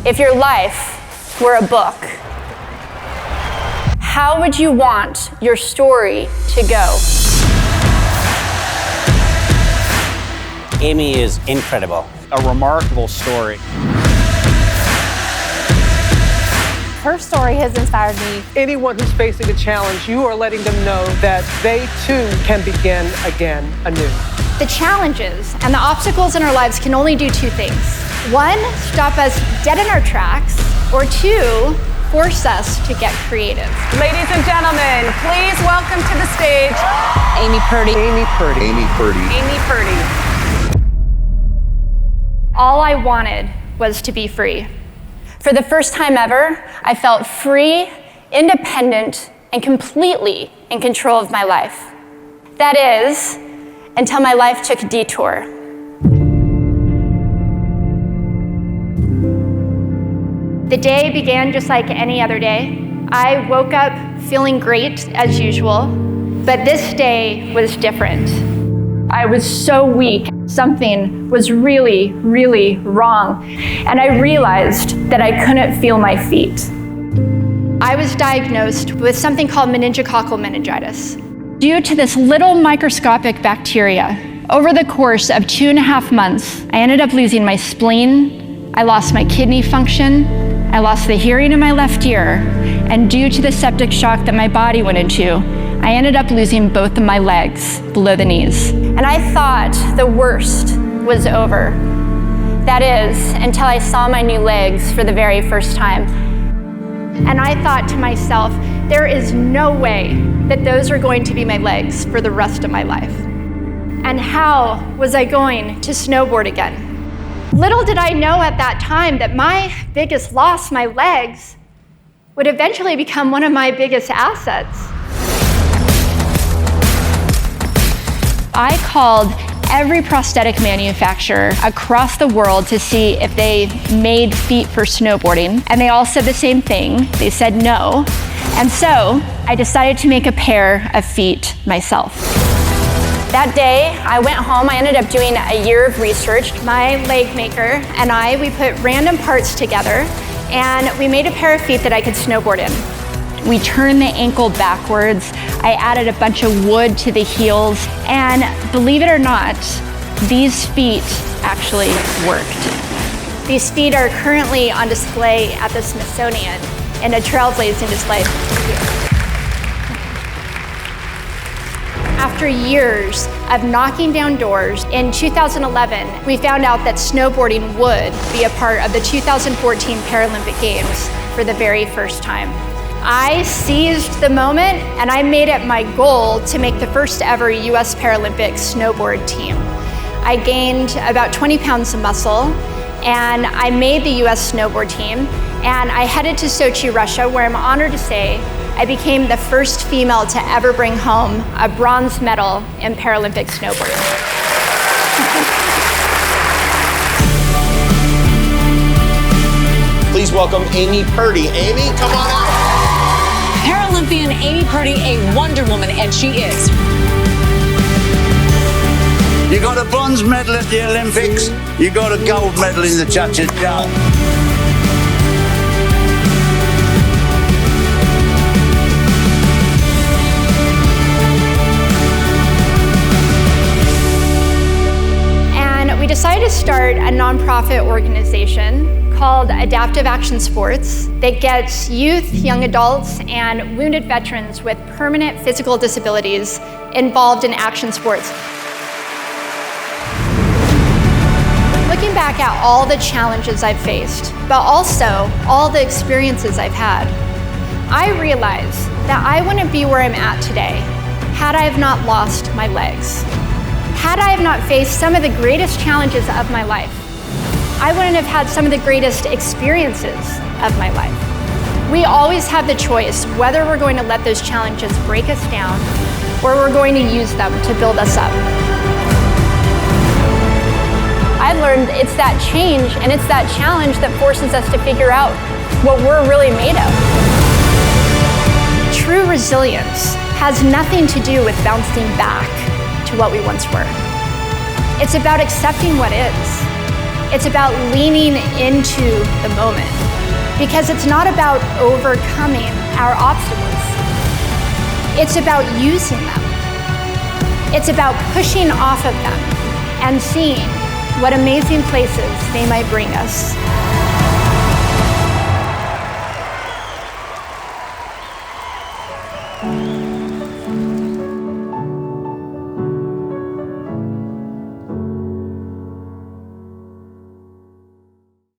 If your life were a book, how would you want your story to go? Amy is incredible. A remarkable story. Her story has inspired me. Anyone who's facing a challenge, you are letting them know that they too can begin again anew. The challenges and the obstacles in our lives can only do two things. One, stop us dead in our tracks, or two, force us to get creative. Ladies and gentlemen, please welcome to the stage Amy Purdy. Amy Purdy. Amy Purdy. Amy Purdy. All I wanted was to be free. For the first time ever, I felt free, independent, and completely in control of my life. That is, until my life took a detour. The day began just like any other day. I woke up feeling great as usual, but this day was different. I was so weak. Something was really, really wrong, and I realized that I couldn't feel my feet. I was diagnosed with something called meningococcal meningitis. Due to this little microscopic bacteria, over the course of 2.5 months, I ended up losing my spleen, I lost my kidney function, I lost the hearing in my left ear, and due to the septic shock that my body went into, I ended up losing both of my legs below the knees. And I thought the worst was over. That is, until I saw my new legs for the very first time. And I thought to myself, there is no way that those are going to be my legs for the rest of my life. And how was I going to snowboard again? Little did I know at that time that my biggest loss, my legs, would eventually become one of my biggest assets. I called every prosthetic manufacturer across the world to see if they made feet for snowboarding, and they all said the same thing. They said no. And so I decided to make a pair of feet myself. That day, I went home. I ended up doing a year of research. My leg maker and we put random parts together, and we made a pair of feet that I could snowboard in. We turned the ankle backwards. I added a bunch of wood to the heels, and believe it or not, these feet actually worked. These feet are currently on display at the Smithsonian in a trailblazing display. After years of knocking down doors, in 2011, we found out that snowboarding would be a part of the 2014 Paralympic Games for the very first time. I seized the moment, and I made it my goal to make the first ever US Paralympic snowboard team. I gained about 20 pounds of muscle, and I made the US snowboard team, and I headed to Sochi, Russia, where I'm honored to say I became the first female to ever bring home a bronze medal in Paralympic snowboarding. Please welcome Amy Purdy. Amy, come on out. Paralympian Amy Purdy, a Wonder Woman, and she is. You got a bronze medal at the Olympics, you got a gold medal in the cha-cha-cha. We decided to start a nonprofit organization called Adaptive Action Sports that gets youth, young adults, and wounded veterans with permanent physical disabilities involved in action sports. Looking back at all the challenges I've faced, but also all the experiences I've had, I realize that I wouldn't be where I'm at today had I have not lost my legs. Had I have not faced some of the greatest challenges of my life, I wouldn't have had some of the greatest experiences of my life. We always have the choice whether we're going to let those challenges break us down or we're going to use them to build us up. I've learned it's that change and it's that challenge that forces us to figure out what we're really made of. True resilience has nothing to do with bouncing back to what we once were. It's about accepting what is It's about leaning into the moment, because it's not about overcoming our obstacles. It's about using them. It's about pushing off of them and seeing what amazing places they might bring us.